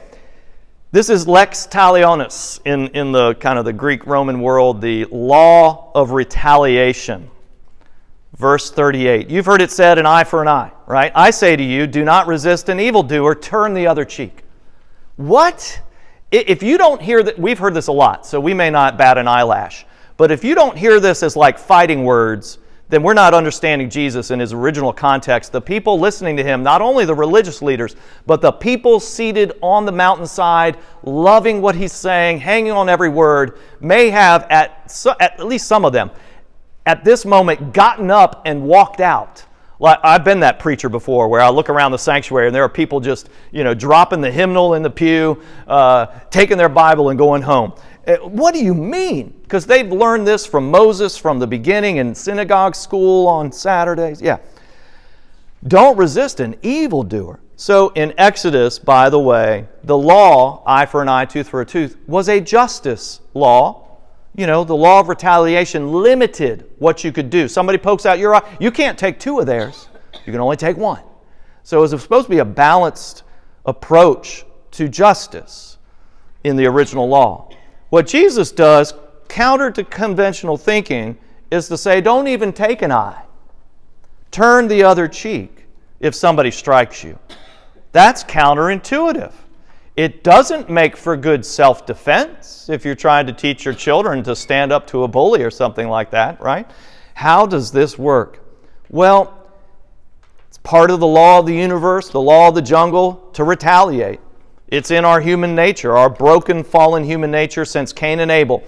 A: this is lex talionis in the kind of the Greek-Roman world, the law of retaliation. Verse 38, you've heard it said, an eye for an eye, right? I say to you, do not resist an evildoer, turn the other cheek. What? If you don't hear that, we've heard this a lot, so we may not bat an eyelash. But if you don't hear this as fighting words, then we're not understanding Jesus in his original context. The people listening to him, not only the religious leaders, but the people seated on the mountainside, loving what he's saying, hanging on every word, may have, at least some of them, at this moment gotten up and walked out. I've been that preacher before where I look around the sanctuary and there are people just, dropping the hymnal in the pew, taking their Bible and going home. What do you mean? Because they've learned this from Moses from the beginning in synagogue school on Saturdays. Yeah. Don't resist an evildoer. So in Exodus, by the way, the law, eye for an eye, tooth for a tooth, was a justice law. The law of retaliation limited what you could do. Somebody pokes out your eye, you can't take two of theirs. You can only take one. So it was supposed to be a balanced approach to justice in the original law. What Jesus does, counter to conventional thinking, is to say, don't even take an eye. Turn the other cheek if somebody strikes you. That's counterintuitive. It doesn't make for good self-defense if you're trying to teach your children to stand up to a bully or something like that, right? How does this work? Well, it's part of the law of the universe, the law of the jungle, to retaliate. It's in our human nature, our broken, fallen human nature since Cain and Abel.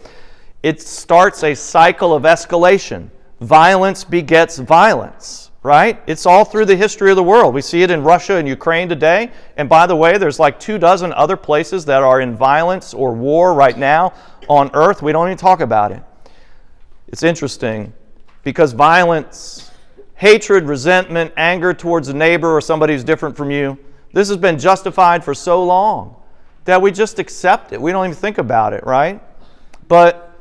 A: It starts a cycle of escalation. Violence begets violence. Right? It's all through the history of the world. We see it in Russia and Ukraine today. And by the way, there's 24 other places that are in violence or war right now on earth. We don't even talk about it. It's interesting because violence, hatred, resentment, anger towards a neighbor or somebody who's different from you, this has been justified for so long that we just accept it. We don't even think about it, right? But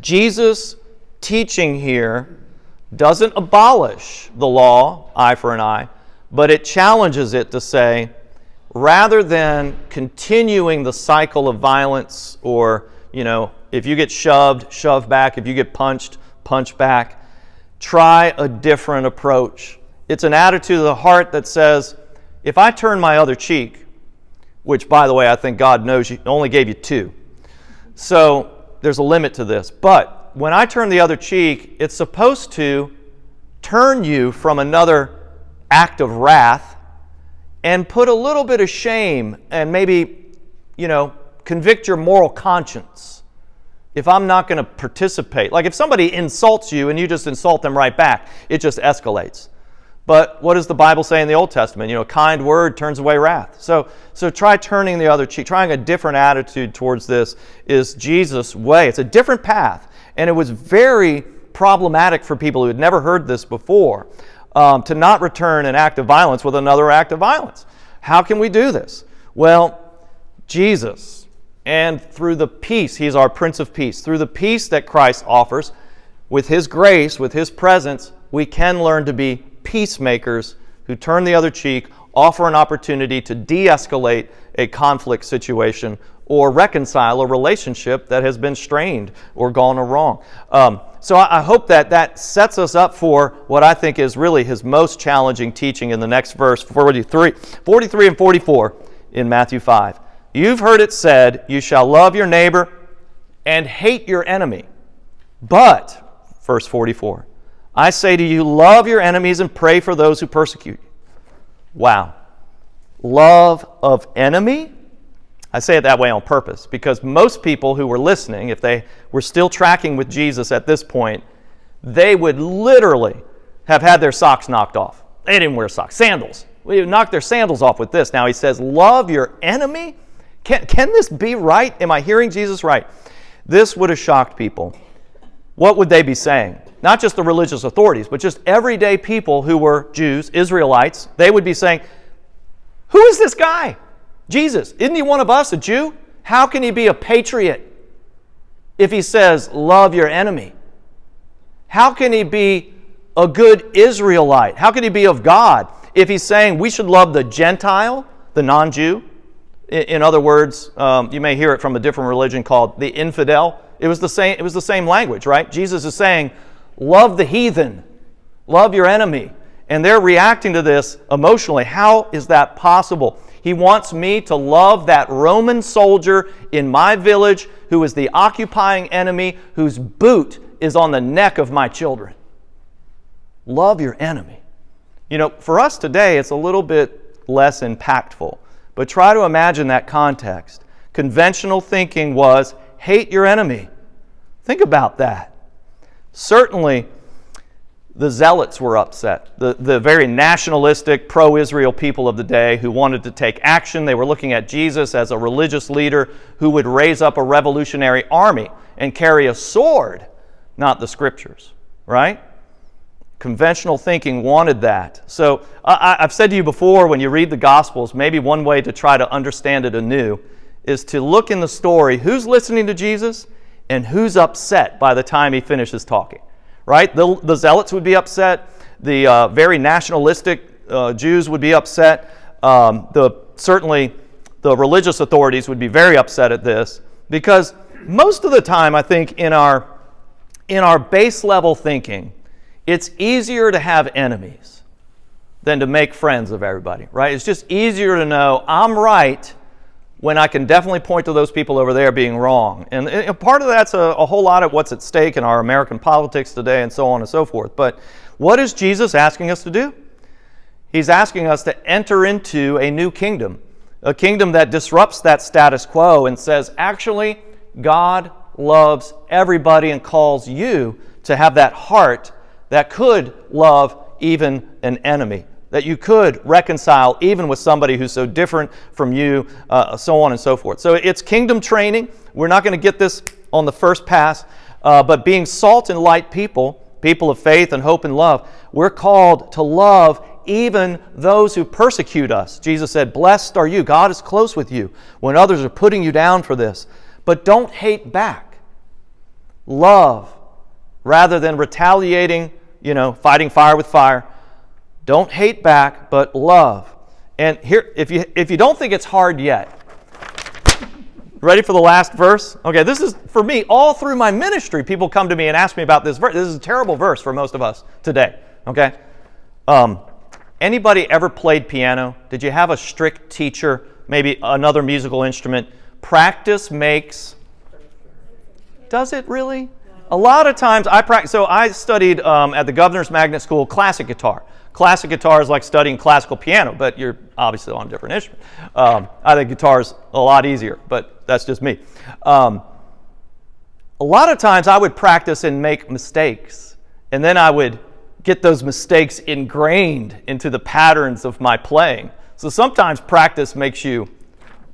A: Jesus' teaching here doesn't abolish the law, eye for an eye, but it challenges it to say, rather than continuing the cycle of violence or, if you get shoved, shove back, if you get punched, punch back, Try a different approach. It's an attitude of the heart that says, if I turn my other cheek, which, by the way, I think God knows He only gave you two. So there's a limit to this. But when I turn the other cheek, it's supposed to turn you from another act of wrath and put a little bit of shame and maybe, convict your moral conscience. If I'm not going to participate, like if somebody insults you and you just insult them right back, it just escalates. But what does the Bible say in the Old Testament? A kind word turns away wrath. So try turning the other cheek. Trying a different attitude towards this is Jesus' way. It's a different path. And it was very problematic for people who had never heard this before to not return an act of violence with another act of violence. How can we do this? Well, Jesus, and through the peace, He's our Prince of Peace, through the peace that Christ offers, with His grace, with His presence, we can learn to be peacemakers who turn the other cheek, offer an opportunity to de-escalate a conflict situation or reconcile a relationship that has been strained or gone wrong. So I hope that sets us up for what I think is really His most challenging teaching in the next verse, 43 and 44 in Matthew 5. You've heard it said, you shall love your neighbor and hate your enemy. But, verse 44, I say to you, love your enemies and pray for those who persecute you. Wow. Love of enemy? I say it that way on purpose because most people who were listening, if they were still tracking with Jesus at this point, they would literally have had their socks knocked off. They didn't wear socks. Sandals. We knocked their sandals off with this. Now He says, love your enemy? Can this be right? Am I hearing Jesus right? This would have shocked people. What would they be saying? Not just the religious authorities, but just everyday people who were Jews, Israelites. They would be saying, who is this guy? Jesus. Isn't He one of us, a Jew? How can He be a patriot if He says, love your enemy? How can He be a good Israelite? How can He be of God if He's saying we should love the Gentile, the non-Jew? In other words, you may hear it from a different religion called the infidel. It was the same language, right? Jesus is saying, love the heathen, love your enemy. And they're reacting to this emotionally. How is that possible? He wants me to love that Roman soldier in my village who is the occupying enemy, whose boot is on the neck of my children. Love your enemy. For us today, it's a little bit less impactful. But try to imagine that context. Conventional thinking was, hate your enemy. Think about that. Certainly, the zealots were upset. The very nationalistic, pro-Israel people of the day who wanted to take action. They were looking at Jesus as a religious leader who would raise up a revolutionary army and carry a sword, not the Scriptures, right? Conventional thinking wanted that. So I've said to you before, when you read the Gospels, maybe one way to try to understand it anew is to look in the story, who's listening to Jesus and who's upset by the time He finishes talking, right? The zealots would be upset. The very nationalistic Jews would be upset. Certainly the religious authorities would be very upset at this because most of the time, I think, in our base level thinking, it's easier to have enemies than to make friends of everybody, right? It's just easier to know I'm right when I can definitely point to those people over there being wrong. And part of that's a whole lot of what's at stake in our American politics today and so on and so forth. But what is Jesus asking us to do? He's asking us to enter into a new kingdom, a kingdom that disrupts that status quo and says, actually, God loves everybody and calls you to have that heart that could love even an enemy, that you could reconcile even with somebody who's so different from you, so on and so forth. So it's kingdom training. We're not going to get this on the first pass, but being salt and light people of faith and hope and love, we're called to love even those who persecute us. Jesus said, blessed are you. God is close with you when others are putting you down for this. But don't hate back. Love rather than retaliating, fighting fire with fire. Don't hate back, but love. And here, if you don't think it's hard yet, Ready for the last verse? Okay, this is, for me, all through my ministry, people come to me and ask me about this verse. This is a terrible verse for most of us today, okay? Anybody ever played piano? Did you have a strict teacher, maybe another musical instrument? Practice makes... Does it really? A lot of times I practice. So I studied at the Governor's Magnet School classic guitar. Classic guitar is like studying classical piano, but you're obviously on a different instrument. I think guitar is a lot easier, but that's just me. A lot of times I would practice and make mistakes, and then I would get those mistakes ingrained into the patterns of my playing. So sometimes practice makes you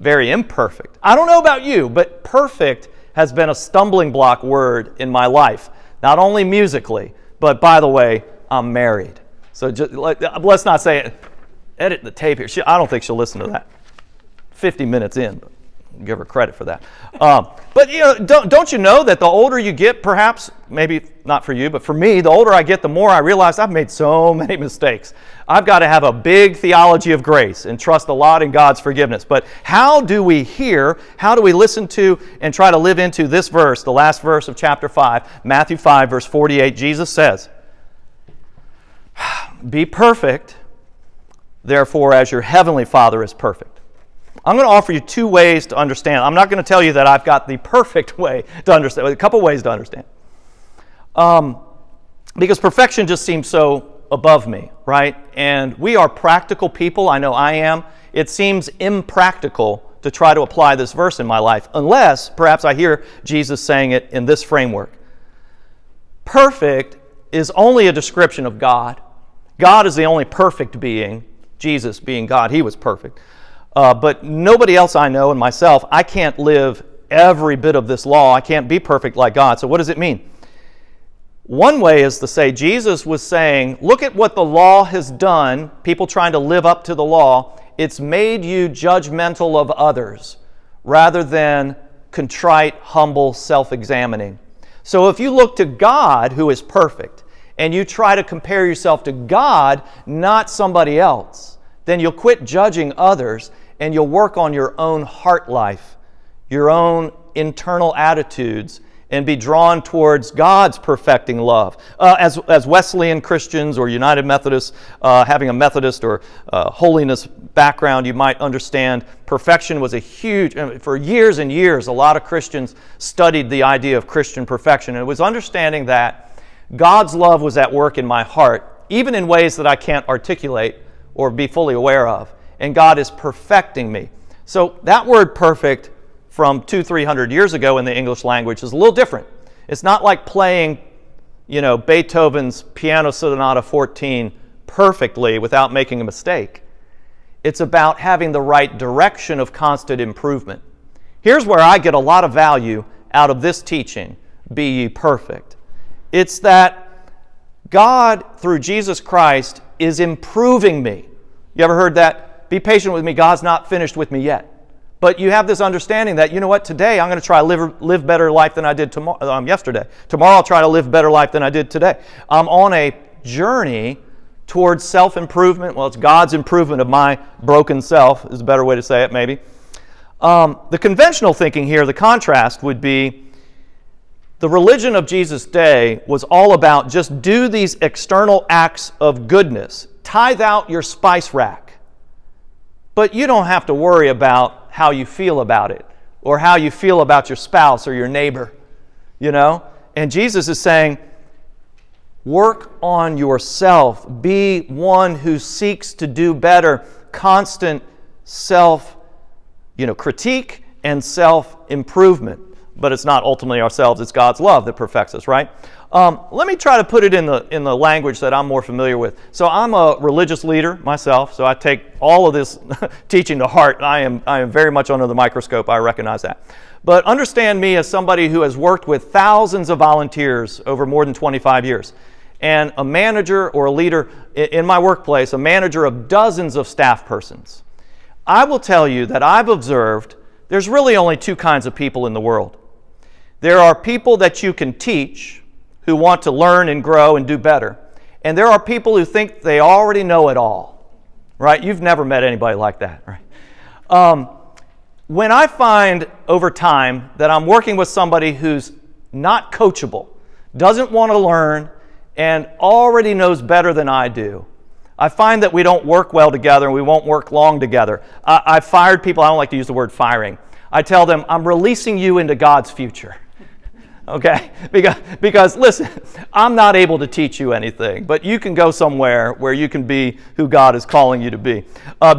A: very imperfect. I don't know about you, but perfect has been a stumbling block word in my life. Not only musically, but by the way, I'm married. So just, let's not say it. Edit the tape here. I don't think she'll listen to that. 50 minutes in. Give her credit for that. But you know, don't you know that the older you get, perhaps, maybe not for you, but for me, the older I get, the more I realize I've made so many mistakes. I've got to have a big theology of grace and trust a lot in God's forgiveness. But how do we hear, how do we listen to and try to live into this verse, the last verse of chapter 5, Matthew 5, verse 48, Jesus says, "Be perfect, therefore, as your heavenly Father is perfect." I'm going to offer you two ways to understand. I'm not going to tell you that I've got the perfect way to understand. A couple ways to understand. Because perfection just seems so above me, right? And we are practical people. I know I am. It seems impractical to try to apply this verse in my life, unless perhaps I hear Jesus saying it in this framework. Perfect is only a description of God. God is the only perfect being. Jesus being God, he was perfect. But nobody else I know and myself, I can't live every bit of this law. I can't be perfect like God. So what does it mean? One way is to say Jesus was saying, look at what the law has done, people trying to live up to the law. It's made you judgmental of others rather than contrite, humble, self-examining. So if you look to God, who is perfect, and you try to compare yourself to God, not somebody else, then you'll quit judging others and you'll work on your own heart life, your own internal attitudes, and be drawn towards God's perfecting love. As Wesleyan Christians or United Methodists, having a Methodist or holiness background, you might understand perfection was a huge, for years and years, a lot of Christians studied the idea of Christian perfection. And it was understanding that God's love was at work in my heart, even in ways that I can't articulate or be fully aware of. And God is perfecting me. So that word perfect from 200-300 years ago in the English language is a little different. It's not like playing, Beethoven's Piano Sonata 14 perfectly without making a mistake. It's about having the right direction of constant improvement. Here's where I get a lot of value out of this teaching, be ye perfect. It's that God, through Jesus Christ, is improving me. You ever heard that? Be patient with me. God's not finished with me yet. But you have this understanding that, you know what, today I'm going to try to live better life than I did yesterday. Tomorrow I'll try to live better life than I did today. I'm on a journey towards self-improvement. Well, it's God's improvement of my broken self is a better way to say it, maybe. The conventional thinking here, the contrast would be the religion of Jesus' day was all about just do these external acts of goodness. Tithe out your spice rack. But you don't have to worry about how you feel about it or how you feel about your spouse or your neighbor, And Jesus is saying, work on yourself. Be one who seeks to do better. Constant self-critique and self-improvement. But it's not ultimately ourselves, it's God's love that perfects us, right? Let me try to put it in the language that I'm more familiar with. So I'm a religious leader myself, so I take all of this teaching to heart. I am very much under the microscope, I recognize that. But understand me as somebody who has worked with thousands of volunteers over more than 25 years. And a manager or a leader in my workplace, a manager of dozens of staff persons. I will tell you that I've observed there's really only two kinds of people in the world. There are people that you can teach who want to learn and grow and do better. And there are people who think they already know it all, right? You've never met anybody like that, right? When I find over time that I'm working with somebody who's not coachable, doesn't want to learn, and already knows better than I do, I find that we don't work well together and we won't work long together. I've fired people. I don't like to use the word firing. I tell them, I'm releasing you into God's future. Okay? Because listen, I'm not able to teach you anything, but you can go somewhere where you can be who God is calling you to be.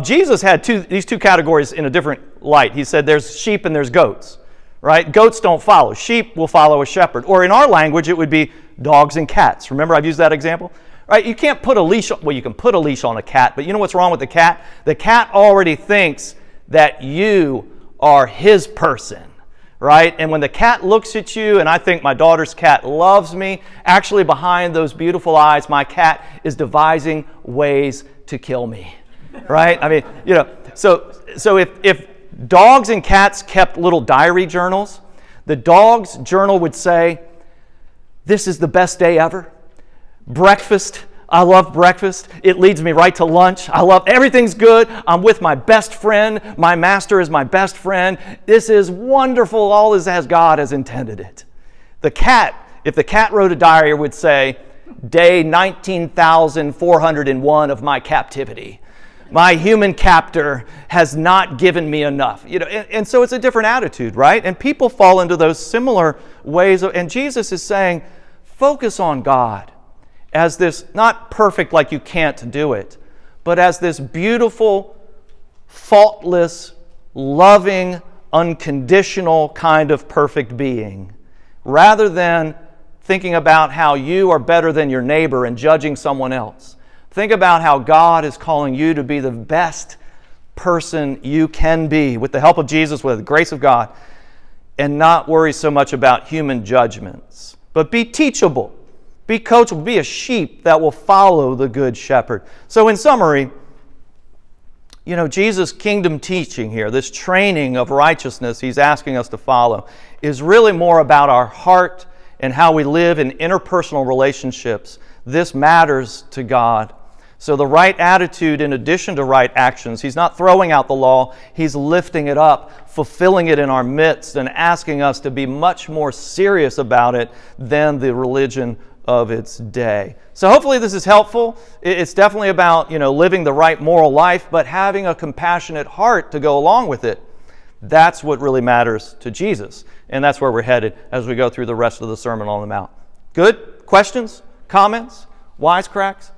A: Jesus had these two categories in a different light. He said there's sheep and there's goats, right? Goats don't follow. Sheep will follow a shepherd. Or in our language, it would be dogs and cats. Remember I've used that example? Right? You can't put a leash on, well, you can put a leash on a cat, but you know what's wrong with the cat? The cat already thinks that you are his person. Right? And when the cat looks at you, and I think my daughter's cat loves me, actually behind those beautiful eyes, my cat is devising ways to kill me. Right? I mean, so if dogs and cats kept little diary journals, the dog's journal would say, this is the best day ever. Breakfast, I love breakfast. It leads me right to lunch. I love everything's good. I'm with my best friend. My master is my best friend. This is wonderful. All is as God has intended it. The cat, if the cat wrote a diary, would say, day 19,401 of my captivity. My human captor has not given me enough. And so it's a different attitude, right? And people fall into those similar ways. And Jesus is saying, focus on God as this, not perfect like you can't do it, but as this beautiful, faultless, loving, unconditional kind of perfect being, rather than thinking about how you are better than your neighbor and judging someone else. Think about how God is calling you to be the best person you can be with the help of Jesus, with the grace of God, and not worry so much about human judgments, but be teachable. Be coachable, be a sheep that will follow the good shepherd. So in summary, Jesus' kingdom teaching here, this training of righteousness he's asking us to follow, is really more about our heart and how we live in interpersonal relationships. This matters to God. So the right attitude in addition to right actions, he's not throwing out the law, he's lifting it up, fulfilling it in our midst, and asking us to be much more serious about it than the religion of its day. So hopefully this is helpful. It's definitely about, living the right moral life, but having a compassionate heart to go along with it. That's what really matters to Jesus. And that's where we're headed as we go through the rest of the Sermon on the Mount. Good? Questions? Comments? Wisecracks?